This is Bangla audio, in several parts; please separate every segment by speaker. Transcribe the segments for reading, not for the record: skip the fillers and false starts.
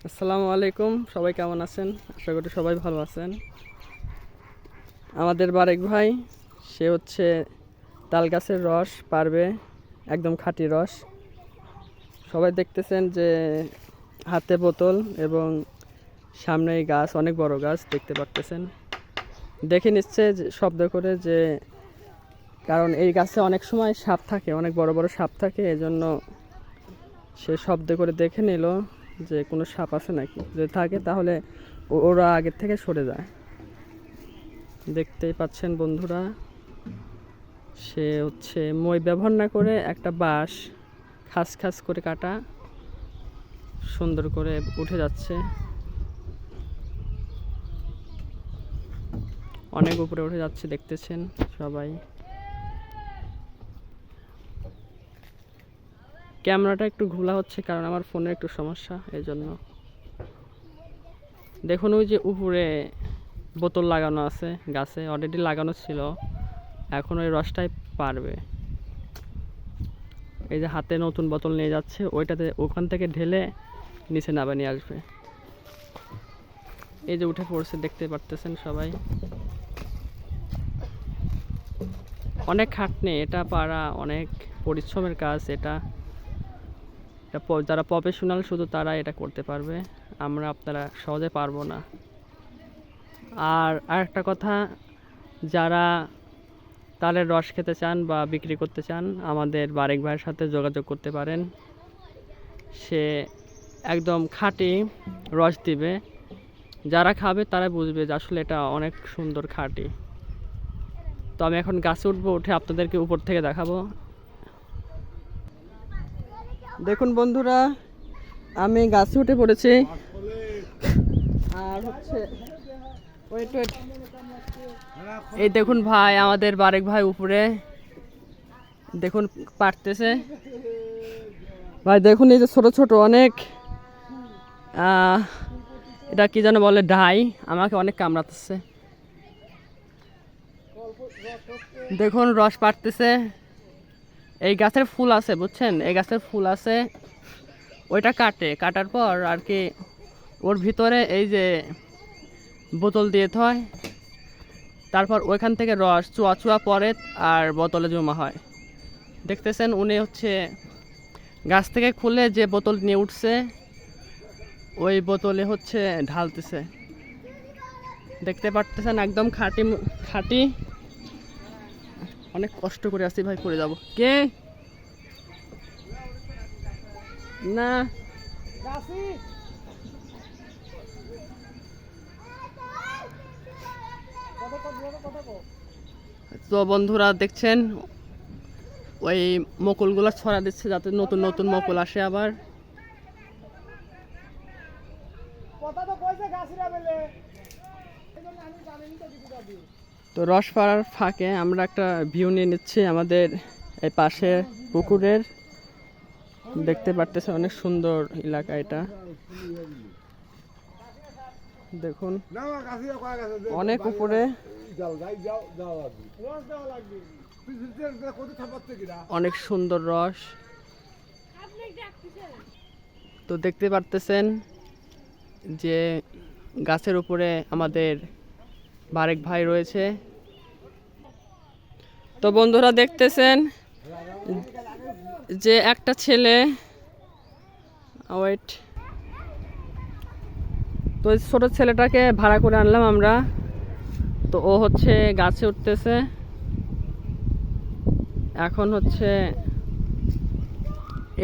Speaker 1: আসসালামু আলাইকুম, সবাই কেমন আছেন? আশা করি সবাই ভালো আছেন। আমাদের বারেক ভাই সে হচ্ছে তাল গাছের রস পারবে, একদম খাঁটি রস। সবাই দেখতেছেন যে হাতে বোতল এবং সামনে এই গাছ, অনেক বড় গাছ দেখতে পারতেছেন। দেখে নিচ্ছে শব্দ করে যে, কারণ এই গাছে অনেক সময় সাপ থাকে, অনেক বড় বড় সাপ থাকে, এজন্য সে শব্দ করে দেখে নিল যে কোনো সাপ আছে নাকি। যদি থাকে তাহলে ওরা আগের থেকে সরে যায়। দেখতেই পাচ্ছেন বন্ধুরা, সে হচ্ছে মই ব্যবহার না করে একটা বাঁশ খাস খাস করে কাটা সুন্দর করে উঠে যাচ্ছে, অনেক উপরে উঠে যাচ্ছে দেখতেছেন সবাই। ক্যামেরাটা একটু ঘোলা হচ্ছে কারণ আমার ফোনের একটু সমস্যা, এই জন্য। দেখুন ওই যে উপরে বোতল লাগানো আছে, গাছে অলরেডি লাগানো ছিল, এখন ওই রসটাই পারবে। এই যে হাতে নতুন বোতল নিয়ে যাচ্ছে, ওইটাতে ওখান থেকে ঢেলে নিচে নামে নিয়ে আসবে। এই যে উঠে পড়ছে, দেখতে পারতেছেন সবাই। অনেক খাটনি, এটা পারা অনেক পরিশ্রমের কাজ। এটা যারা প্রফেশনাল শুধু তারা এটা করতে পারবে, আপনারা সহজে পারবো না। আর আরেকটা কথা, যারা তালের রস খেতে চান বা বিক্রি করতে চান, আমাদের বারেক ভাইয়ের সাথে যোগাযোগ করতে পারেন। সে একদম খাঁটি রস দিবে, যারা খাবে তারা বুঝবে যে আসলে এটা অনেক সুন্দর খাঁটি। তো আমি এখন গাছে উঠবো, উঠে আপনাদেরকে উপর থেকে দেখাবো। দেখুন বন্ধুরা, আমি গাছে উঠে পড়েছি। আর হচ্ছে ওয়েট ওয়েট, এই দেখুন ভাই, আমাদের বারেক ভাই উপরে দেখুন পারতেছে। ভাই দেখুন, এই যে ছোট ছোট অনেক এটা কি যেন বলে, ডাই, আমাকে অনেক কামড়াতেছে। দেখুন রস পাড়তেছে। এই গাছের ফুল আছে বুঝছেন, এই গাছের ফুল আছে, ওইটা কাটার পর আর কি ওর ভিতরে এই যে বোতল দিয়ে হয়, তারপর ওইখান থেকে রস চুয়া চুয়া পরে আর বোতলে জমা হয়। দেখতেছেন উনি হচ্ছে গাছ থেকে খুলে যে বোতল নিয়ে উঠছে, ওই বোতলে হচ্ছে ঢালতেছে। দেখতে পারতেছেন একদম খাঁটি খাঁটি। অনেক কষ্ট করে আসছি ভাই, পড়ে যাব কে না। তো বন্ধুরা দেখছেন ওই মকুলগুলো ছড়া দিচ্ছে যাতে নতুন নতুন মকুল আসে আবার। তো রস পাড়ার ফাঁকে আমরা একটা ভিউ নিয়ে নিচ্ছি আমাদের এই পাশে পুকুরের। দেখতে পারতেছে অনেক সুন্দর এলাকা এটা, দেখুন অনেক উপরে, অনেক সুন্দর রস। তো দেখতে পারতেছেন যে গাছের উপরে আমাদের বারেক ভাই রয়েছে। তো বন্ধুরা দেখতেছেন যে একটা ছেলে, ওয়েট, তো ছোট ছেলেটাকে ভাড়া করে আনলাম আমরা। তো ও হচ্ছে গাছে উঠতেছে, এখন হচ্ছে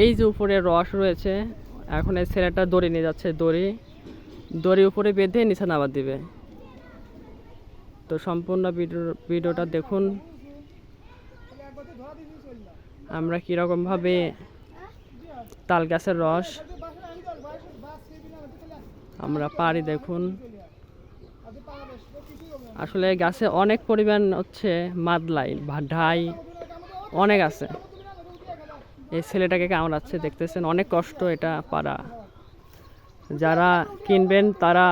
Speaker 1: এই যে উপরে রস রয়েছে, এখন এই ছেলেটা দড়ি নিয়ে যাচ্ছে, দড়ি উপরে বেঁধে নিচে নামার দিবে। তো সম্পূর্ণ ভিডিওটা দেখুন, আমরা কীরকমভাবে তাল গাছের রস আমরা পারি। দেখুন আসলে গাছে অনেক পরিমাণ হচ্ছে মাদলাই বা ঢাই অনেক আছে। এই ছেলেটাকে কামড়াচ্ছে, দেখতেছেন অনেক কষ্ট এটা পারা। যারা কিনবেন তারা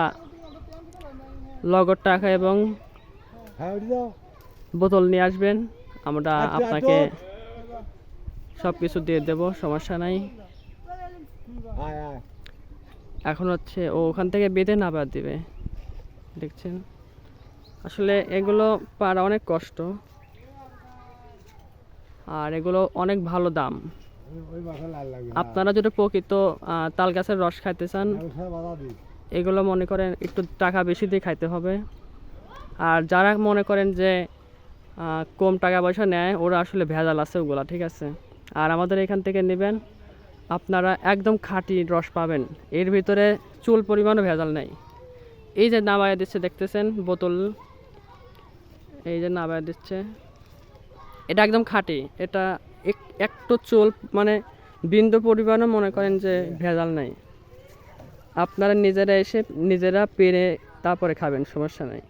Speaker 1: নগদ টাকা এবং বোতল নিয়ে আসবেন, আমরা আপনাকে সব কিছু দিয়ে দেব, সমস্যা নাই। এখন হচ্ছে ও ওখান থেকে বেঁধে নাবার দিবে, দেখছেন। আসলে এগুলো পারা অনেক কষ্ট, আর এগুলো অনেক ভালো দাম। আপনারা যদি প্রকৃত তাল গাছের রস খাইতে চান, এগুলো মনে করেন একটু টাকা বেশি দিয়ে খাইতে হবে। আর যারা মনে করেন যে কম টাকা পয়সা নেয়, ওরা আসলে ভেজাল আছে ওগুলা, ঠিক আছে। আর আমাদের এখান থেকে নেবেন, আপনারা একদম খাঁটি রস পাবেন, এর ভিতরে চুল পরিমাণও ভেজাল নেই। এই যে নামায় দিচ্ছে দেখতেছেন বোতল, এই যে নামায় দিচ্ছে, এটা একদম খাঁটি। এটা একটু চুল মানে বিন্দু পরিমাণও মনে করেন যে ভেজাল নাই। আপনারা নিজেরা এসে নিজেরা পেরে তারপরে খাবেন, সমস্যা নাই,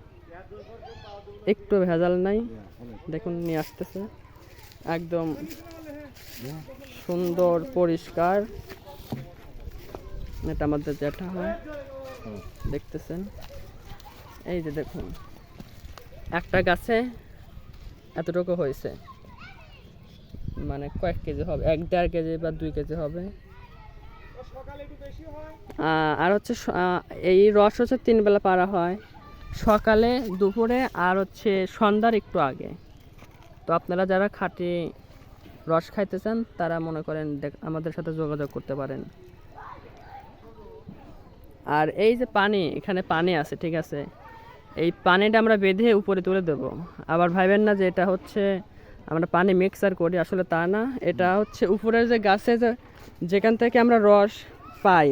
Speaker 1: একটু ভেজাল নাই। দেখুন নিয়ে আসতেছে, একদম সুন্দর পরিষ্কার। এটা আমাদের যেটা হয় দেখতেছেন, এই যে দেখুন একটা গাছে এতটুকু হয়েছে, মানে কয়েক কেজি হবে, 1-1.5 কেজি বা 2 কেজি হবে। আর হচ্ছে এই রস হচ্ছে 3 বেলা পারা হয়, সকালে, দুপুরে আর হচ্ছে সন্ধ্যার একটু আগে। তো আপনারা যারা খাঁটি রস খাইতে চান তারা মনে করেন আমাদের সাথে যোগাযোগ করতে পারেন। আর এই যে পানি, এখানে পানি আছে, ঠিক আছে, এই পানিটা আমরা বেঁধে উপরে তুলে দেব। আবার ভাবেন না যে এটা হচ্ছে আমরা পানি মিক্সার করি, আসলে তা না। এটা হচ্ছে উপরের যে গাছে যেখান থেকে আমরা রস পাই,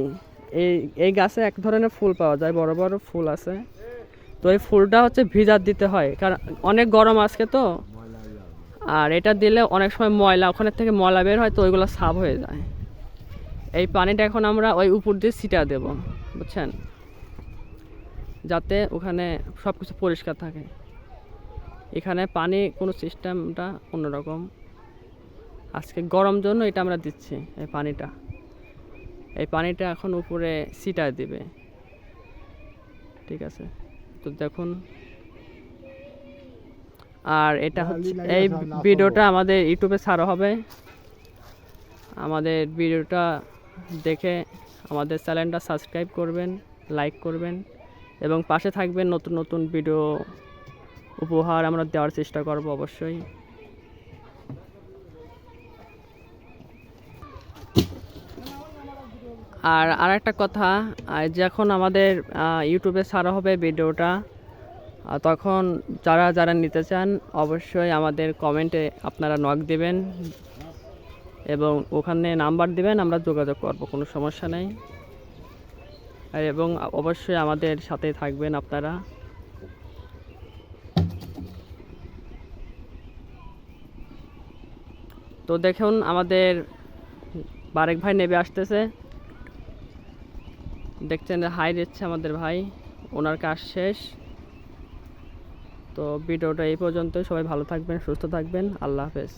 Speaker 1: এই গাছে এক ধরনের ফুল পাওয়া যায়, বড় বড় ফুল আছে। তো এই ফুলটা হচ্ছে ভিজার দিতে হয়, কারণ অনেক গরম আজকে তো। আর এটা দিলে অনেক সময় ময়লা, ওখানে থেকে ময়লা বের হয়, তো ওইগুলো সাফ হয়ে যায়। এই পানিটা এখন আমরা ওই উপর দিয়ে ছিটা দেব, বুঝছেন, যাতে ওখানে সব কিছু পরিষ্কার থাকে। এখানে পানি কোনো সিস্টেমটা অন্যরকম, আজকে গরম জন্য এটা আমরা দিচ্ছি। এই পানিটা এখন উপরে ছিটা দিবে, ঠিক আছে। তো দেখুন, আর এটা হচ্ছে এই ভিডিওটা আমাদের ইউটিউবে ছাড়া হবে। আমাদের ভিডিওটা দেখে আমাদের চ্যানেলটা সাবস্ক্রাইব করবেন, লাইক করবেন এবং পাশে থাকবেন। নতুন নতুন ভিডিও উপহার আমরা দেওয়ার চেষ্টা করব অবশ্যই। আর আরেকটা কথা, যখন আমাদের ইউটিউবে ছাড়া হবে ভিডিওটা, তখন যারা যারা নিতে চান অবশ্যই আমাদের কমেন্টে আপনারা নক দিবেন এবং ওখানে নাম্বার দিবেন, আমরা যোগাযোগ করব, কোনো সমস্যা নেই। এবং অবশ্যই আমাদের সাথে থাকবেন আপনারা। তো দেখুন আমাদের বারেক ভাই নেবে আসতেছে, দেখছেন হাই দিচ্ছে আমাদের ভাই, ওনার কাজ শেষ। তো ভিডিওটা এই পর্যন্তই, সবাই ভালো থাকবেন, সুস্থ থাকবেন, আল্লাহ হাফেজ।